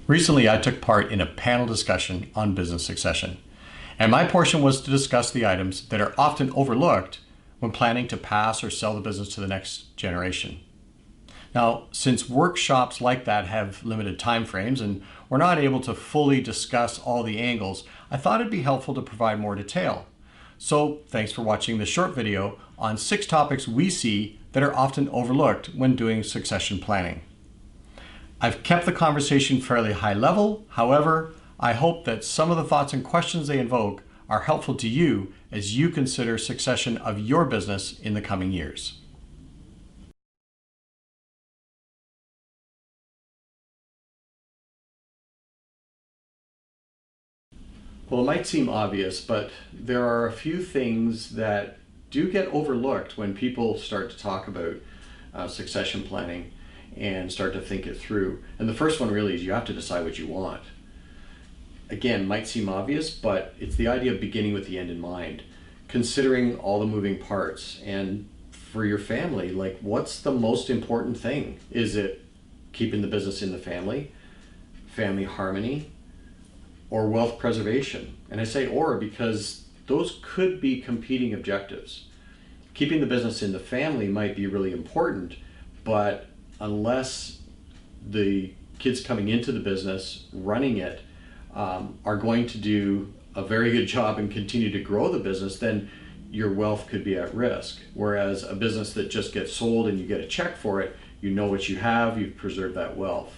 Recently, I took part in a panel discussion on business succession, and my portion was to discuss the items that are often overlooked when planning to pass or sell the business to the next generation. Now, since workshops like that have limited time frames and we're not able to fully discuss all the angles, I thought it'd be helpful to provide more detail. So thanks for watching this short video on 6 topics we see that are often overlooked when doing succession planning. I've kept the conversation fairly high level. However, I hope that some of the thoughts and questions they invoke are helpful to you as you consider succession of your business in the coming years. Well, it might seem obvious, but there are a few things that do get overlooked when people start to talk about succession planning and start to think it through. And the first one really is you have to decide what you want. Again, might seem obvious, but it's the idea of beginning with the end in mind, considering all the moving parts. And for your family, like, what's the most important thing? Is it keeping the business in the family harmony, or wealth preservation? And I say or because those could be competing objectives. Keeping the business in the family might be really important, but unless the kids coming into the business running it are going to do a very good job and continue to grow the business, then your wealth could be at risk. Whereas a business that just gets sold and you get a check for it, you know what you have, you've preserved that wealth.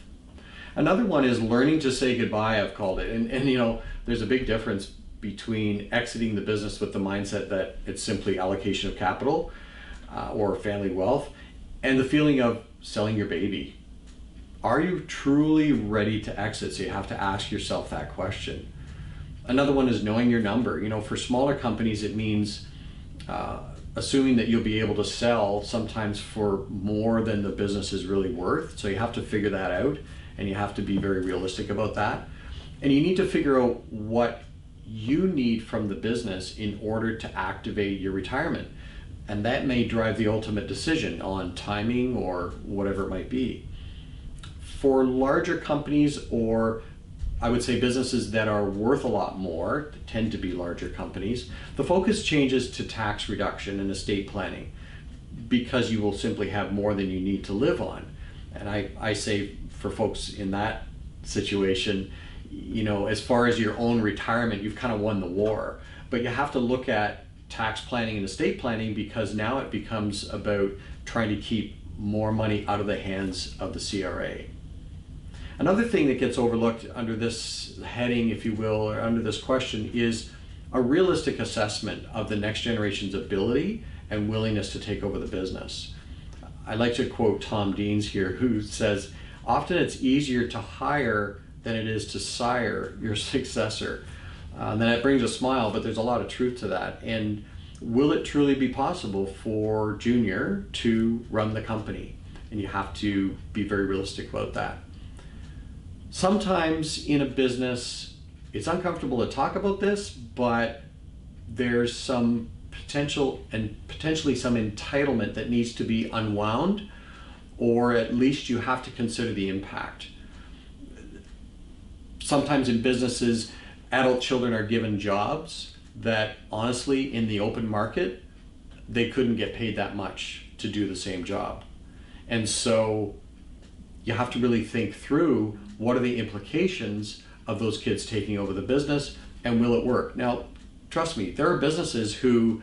Another one is learning to say goodbye, I've called it. And you know, there's a big difference between exiting the business with the mindset that it's simply allocation of capital or family wealth, and the feeling of selling your baby. Are you truly ready to exit? So you have to ask yourself that question. Another one is knowing your number. You know, for smaller companies, it means assuming that you'll be able to sell sometimes for more than the business is really worth. So you have to figure that out, and you have to be very realistic about that. And you need to figure out what you need from the business in order to activate your retirement. And that may drive the ultimate decision on timing or whatever it might be. For larger companies, or I would say businesses that are worth a lot more, tend to be larger companies, the focus changes to tax reduction and estate planning, because you will simply have more than you need to live on. And I say for folks in that situation, you know, as far as your own retirement, you've kind of won the war. But you have to look at tax planning and estate planning, because now it becomes about trying to keep more money out of the hands of the CRA. Another thing that gets overlooked under this heading, if you will, or under this question, is a realistic assessment of the next generation's ability and willingness to take over the business. I like to quote Tom Deans here, who says, often it's easier to hire than it is to sire your successor. And then it brings a smile, but there's a lot of truth to that. And will it truly be possible for Junior to run the company? And you have to be very realistic about that. Sometimes in a business, it's uncomfortable to talk about this, but there's some potential and potentially some entitlement that needs to be unwound, or at least you have to consider the impact. Sometimes in businesses, adult children are given jobs that honestly in the open market, they couldn't get paid that much to do the same job. And so you have to really think through what are the implications of those kids taking over the business, and will it work? Now, trust me, there are businesses who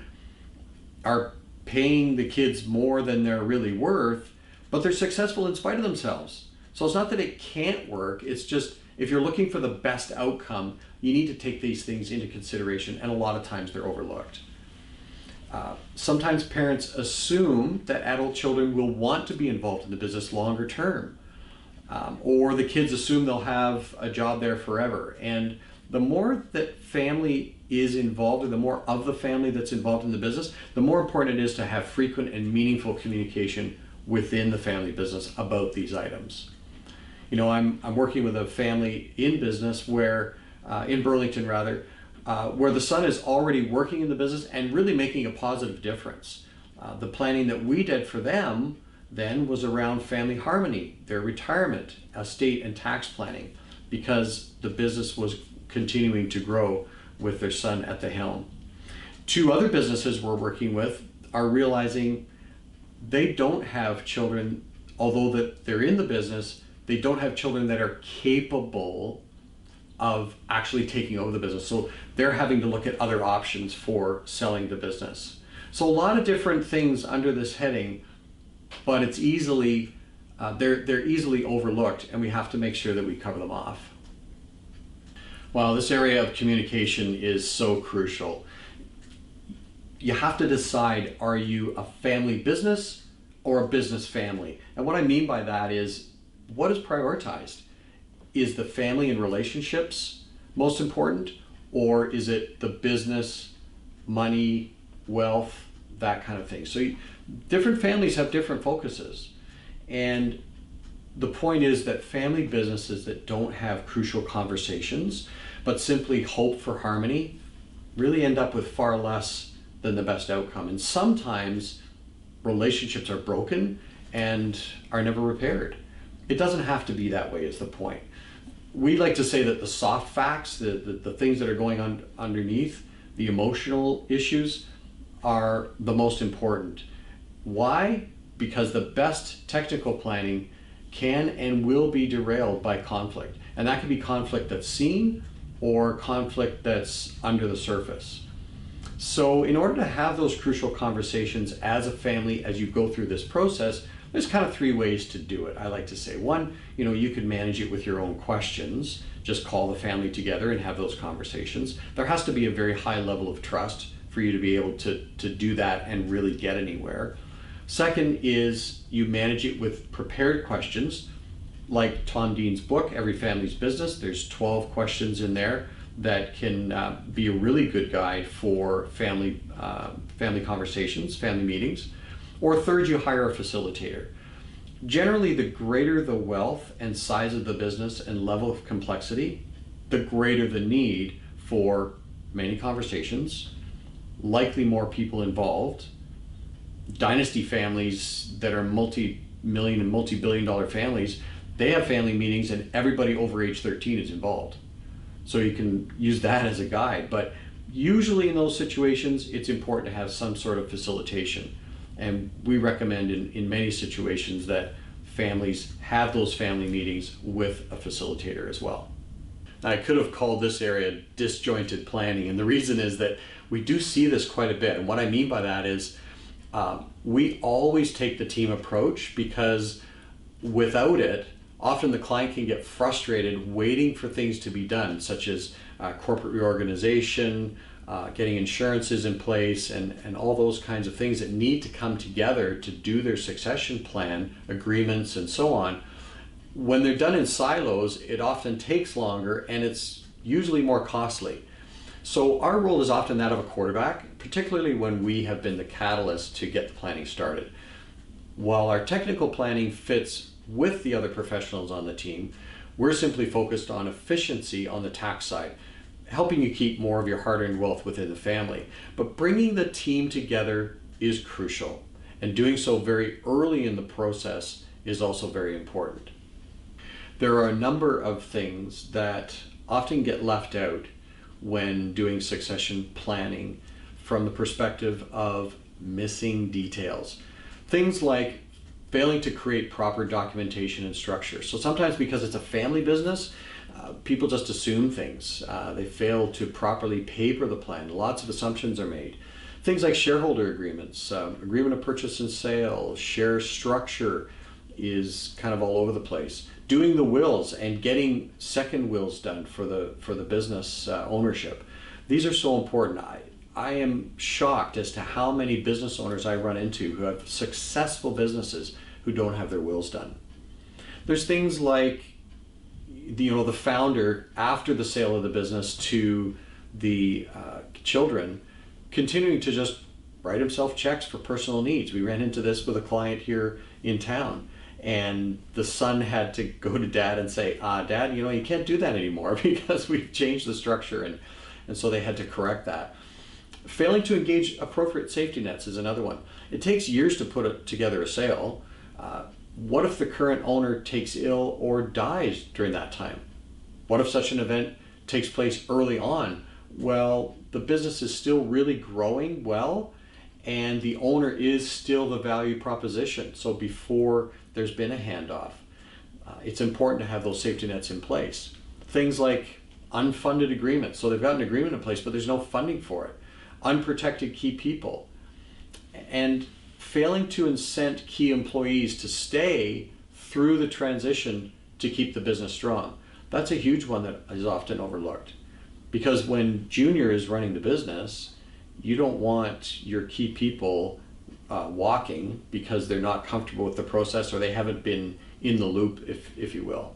are paying the kids more than they're really worth, but they're successful in spite of themselves. So it's not that it can't work, it's just if you're looking for the best outcome, you need to take these things into consideration, and a lot of times they're overlooked. Sometimes parents assume that adult children will want to be involved in the business longer term, or the kids assume they'll have a job there forever. And the more that family is involved, or the more of the family that's involved in the business, the more important it is to have frequent and meaningful communication within the family business about these items. You know, I'm working with a family in business where, in Burlington rather, where the son is already working in the business and really making a positive difference. The planning that we did for them then was around family harmony, their retirement, estate and tax planning. because the business was continuing to grow with their son at the helm. Two other businesses we're working with are realizing they don't have children, although that they're in the business, they don't have children that are capable of actually taking over the business. So they're having to look at other options for selling the business. So a lot of different things under this heading, but it's easily, they're easily overlooked, and we have to make sure that we cover them off. Well, this area of communication is so crucial. You have to decide, are you a family business or a business family? And what I mean by that is, what is prioritized? Is the family and relationships most important, or is it the business, money, wealth, that kind of thing? So different families have different focuses. And the point is that family businesses that don't have crucial conversations, but simply hope for harmony, really end up with far less than the best outcome. And sometimes relationships are broken and are never repaired. It doesn't have to be that way, is the point. We like to say that the soft facts, the things that are going on underneath, the emotional issues, are the most important. Why? Because the best technical planning can and will be derailed by conflict. And that can be conflict that's seen or conflict that's under the surface. So in order to have those crucial conversations as a family, as you go through this process, there's kind of three ways to do it, I like to say. One, you could manage it with your own questions. Just call the family together and have those conversations. There has to be a very high level of trust for you to be able to do that and really get anywhere. Second is you manage it with prepared questions, like Tom Dean's book, Every Family's Business. There's 12 questions in there that can be a really good guide for family conversations, family meetings. Or third, you hire a facilitator. Generally, the greater the wealth and size of the business and level of complexity, the greater the need for many conversations, likely more people involved. Dynasty families that are multi-million and multi-billion-dollar families, they have family meetings and everybody over age 13 is involved. So you can use that as a guide. But usually in those situations, it's important to have some sort of facilitation. And we recommend in many situations that families have those family meetings with a facilitator as well. I could have called this area disjointed planning, and the reason is that we do see this quite a bit. And what I mean by that is we always take the team approach, because without it, often the client can get frustrated waiting for things to be done, such as corporate reorganization, getting insurances in place, and all those kinds of things that need to come together to do their succession plan, agreements, and so on. When they're done in silos, it often takes longer and it's usually more costly. So our role is often that of a quarterback, particularly when we have been the catalyst to get the planning started. While our technical planning fits with the other professionals on the team, we're simply focused on efficiency on the tax side, helping you keep more of your hard-earned wealth within the family. But bringing the team together is crucial, and doing so very early in the process is also very important. There are a number of things that often get left out when doing succession planning from the perspective of missing details. Things like failing to create proper documentation and structure. So sometimes, because it's a family business, people just assume things. They fail to properly paper the plan. Lots of assumptions are made. Things like shareholder agreements, agreement of purchase and sale, share structure is kind of all over the place. Doing the wills and getting second wills done for the business ownership. These are so important. I am shocked as to how many business owners I run into who have successful businesses who don't have their wills done. There's things like the founder, after the sale of the business to the children, continuing to just write himself checks for personal needs. We ran into this with a client here in town, and the son had to go to dad and say, Dad, you can't do that anymore because we've changed the structure, and so they had to correct that. Failing to engage appropriate safety nets is another one. It takes years to put together a sale. What if the current owner takes ill or dies during that time? What if such an event takes place early on? Well, the business is still really growing well, and the owner is still the value proposition. So before there's been a handoff, it's important to have those safety nets in place. Things like unfunded agreements. So they've got an agreement in place, but there's no funding for it. Unprotected key people. And failing to incent key employees to stay through the transition to keep the business strong. That's a huge one that is often overlooked. Because when Junior is running the business, you don't want your key people walking because they're not comfortable with the process or they haven't been in the loop, if you will.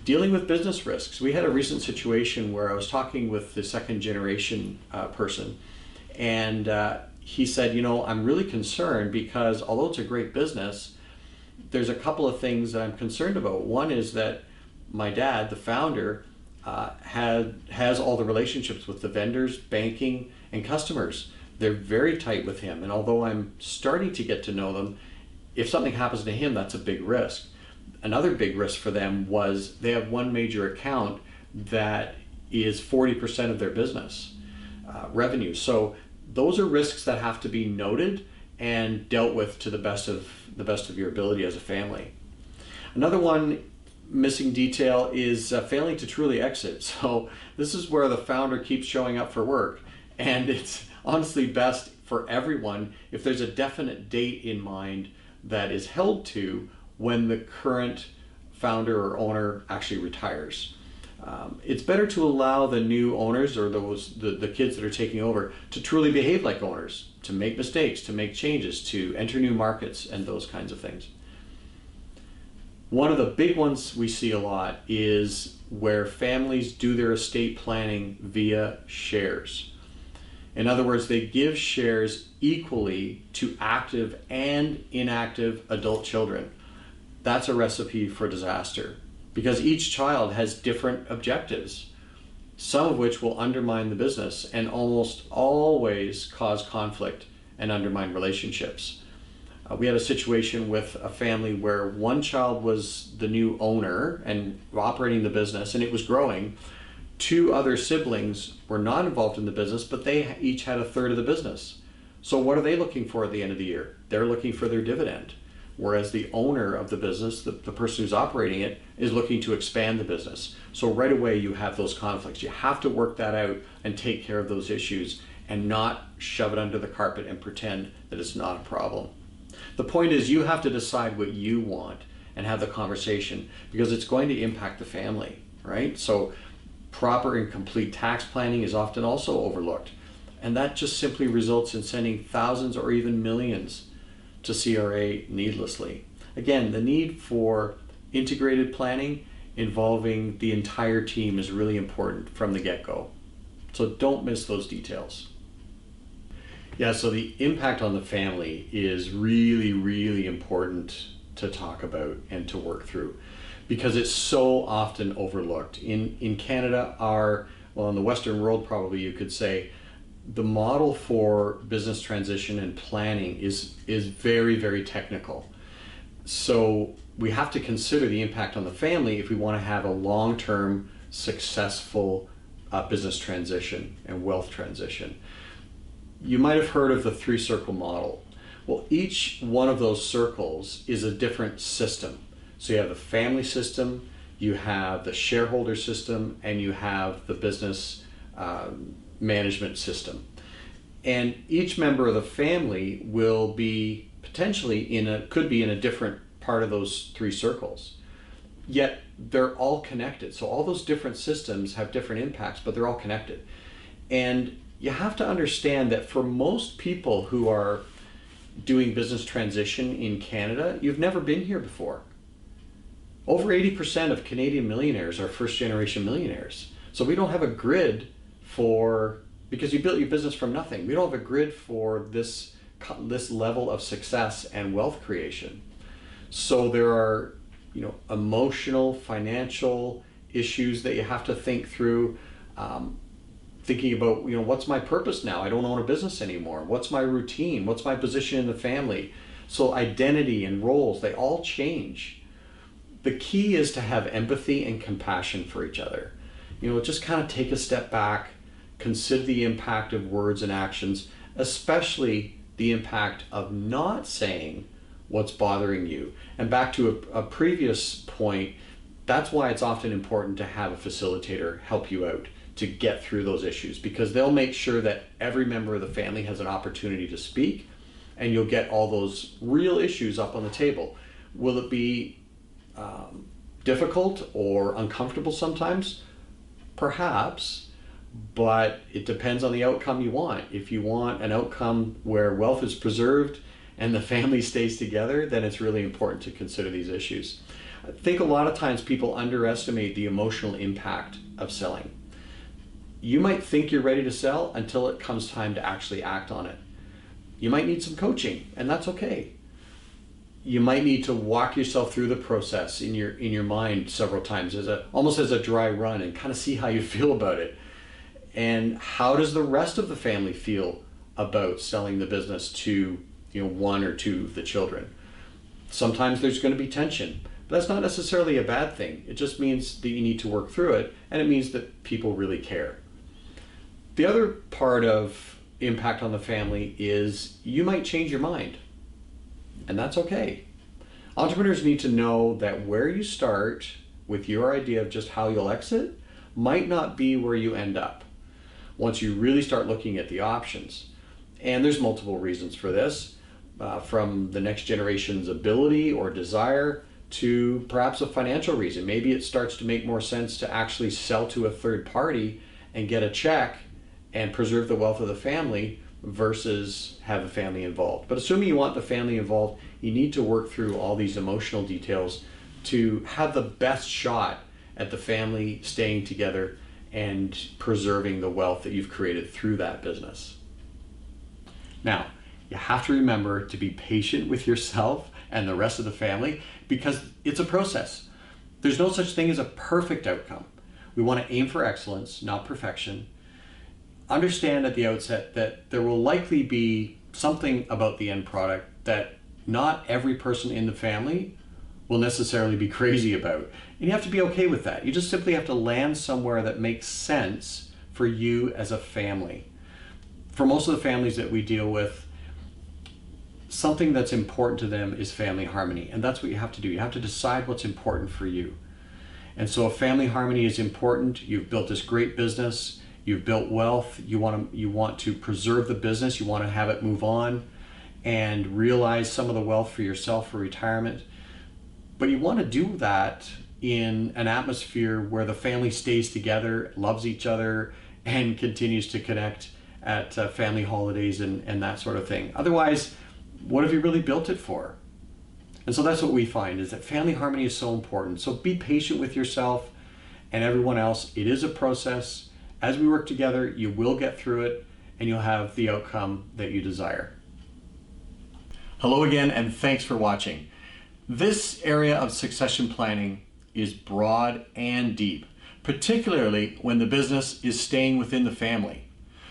Dealing with business risks. We had a recent situation where I was talking with the second generation person, and he said, you know, I'm really concerned because although it's a great business, there's a couple of things that I'm concerned about. One is that my dad, the founder, has all the relationships with the vendors, banking, and customers. They're very tight with him, and although I'm starting to get to know them, if something happens to him, that's a big risk. Another big risk for them was they have one major account that is 40% of their business revenue. So those are risks that have to be noted and dealt with to the best of your ability as a family. Another one, missing detail, is failing to truly exit. So this is where the founder keeps showing up for work, and it's honestly best for everyone if there's a definite date in mind that is held to when the current founder or owner actually retires. It's better to allow the new owners or the kids that are taking over to truly behave like owners, to make mistakes, to make changes, to enter new markets, and those kinds of things. One of the big ones we see a lot is where families do their estate planning via shares. In other words, they give shares equally to active and inactive adult children. That's a recipe for disaster because each child has different objectives, some of which will undermine the business and almost always cause conflict and undermine relationships. We had a situation with a family where one child was the new owner and operating the business, and it was growing. Two other siblings were not involved in the business, but they each had a third of the business. So what are they looking for at the end of the year? They're looking for their dividend. Whereas the owner of the business, the person who's operating it, is looking to expand the business. So right away you have those conflicts. You have to work that out and take care of those issues and not shove it under the carpet and pretend that it's not a problem. The point is you have to decide what you want and have the conversation because it's going to impact the family, right? So proper and complete tax planning is often also overlooked. And that just simply results in sending thousands or even millions to CRA needlessly. Again, the need for integrated planning involving the entire team is really important from the get-go. So don't miss those details. Yeah, so the impact on the family is really, really important to talk about and to work through because it's so often overlooked. In Canada, well, in the Western world probably you could say, the model for business transition and planning is very, very technical. So we have to consider the impact on the family if we want to have a long-term successful business transition and wealth transition. You might have heard of the three-circle model. Well, each one of those circles is a different system. So you have the family system, you have the shareholder system, and you have the business management system. And each member of the family will be potentially could be in a different part of those three circles. Yet they're all connected. So all those different systems have different impacts, but they're all connected. And you have to understand that for most people who are doing business transition in Canada, you've never been here before. Over 80% of Canadian millionaires are first-generation millionaires. So we don't have a grid because you built your business from nothing. We don't have a grid for this level of success and wealth creation. So there are, emotional, financial issues that you have to think through. Thinking about, what's my purpose now? I don't own a business anymore. What's my routine? What's my position in the family? So identity and roles, they all change. The key is to have empathy and compassion for each other. Just kind of take a step back, consider the impact of words and actions, especially the impact of not saying what's bothering you. And back to a previous point, that's why it's often important to have a facilitator help you out to get through those issues, because they'll make sure that every member of the family has an opportunity to speak, and you'll get all those real issues up on the table. Will it be difficult or uncomfortable sometimes? Perhaps, but it depends on the outcome you want. If you want an outcome where wealth is preserved and the family stays together, then it's really important to consider these issues. I think a lot of times people underestimate the emotional impact of selling. You might think you're ready to sell until it comes time to actually act on it. You might need some coaching, and that's okay. You might need to walk yourself through the process in your mind several times, almost as a dry run, and kind of see how you feel about it. And how does the rest of the family feel about selling the business to one or two of the children? Sometimes there's going to be tension, but that's not necessarily a bad thing. It just means that you need to work through it, and it means that people really care. The other part of impact on the family is you might change your mind, and that's okay. Entrepreneurs need to know that where you start with your idea of just how you'll exit might not be where you end up once you really start looking at the options. And there's multiple reasons for this, from the next generation's ability or desire to perhaps a financial reason. Maybe it starts to make more sense to actually sell to a third party and get a check and preserve the wealth of the family versus have the family involved. But assuming you want the family involved, you need to work through all these emotional details to have the best shot at the family staying together and preserving the wealth that you've created through that business. Now, you have to remember to be patient with yourself and the rest of the family, because it's a process. There's no such thing as a perfect outcome. We want to aim for excellence, not perfection. Understand at the outset that there will likely be something about the end product that not every person in the family will necessarily be crazy about. And you have to be okay with that. You just simply have to land somewhere that makes sense for you as a family. For most of the families that we deal with, something that's important to them is family harmony. And that's what you have to do. You have to decide what's important for you. And so if family harmony is important, you've built this great business, you've built wealth, you want to preserve the business, you want to have it move on and realize some of the wealth for yourself for retirement. But you want to do that in an atmosphere where the family stays together, loves each other, and continues to connect at family holidays and that sort of thing. Otherwise, what have you really built it for? And so that's what we find, is that family harmony is so important. So be patient with yourself and everyone else. It is a process. As we work together, you will get through it and you'll have the outcome that you desire. Hello again, and thanks for watching. This area of succession planning is broad and deep, particularly when the business is staying within the family.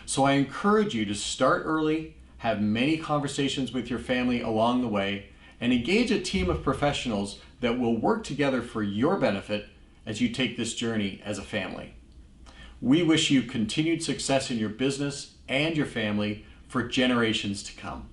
So I encourage you to start early, have many conversations with your family along the way, and engage a team of professionals that will work together for your benefit as you take this journey as a family. We wish you continued success in your business and your family for generations to come.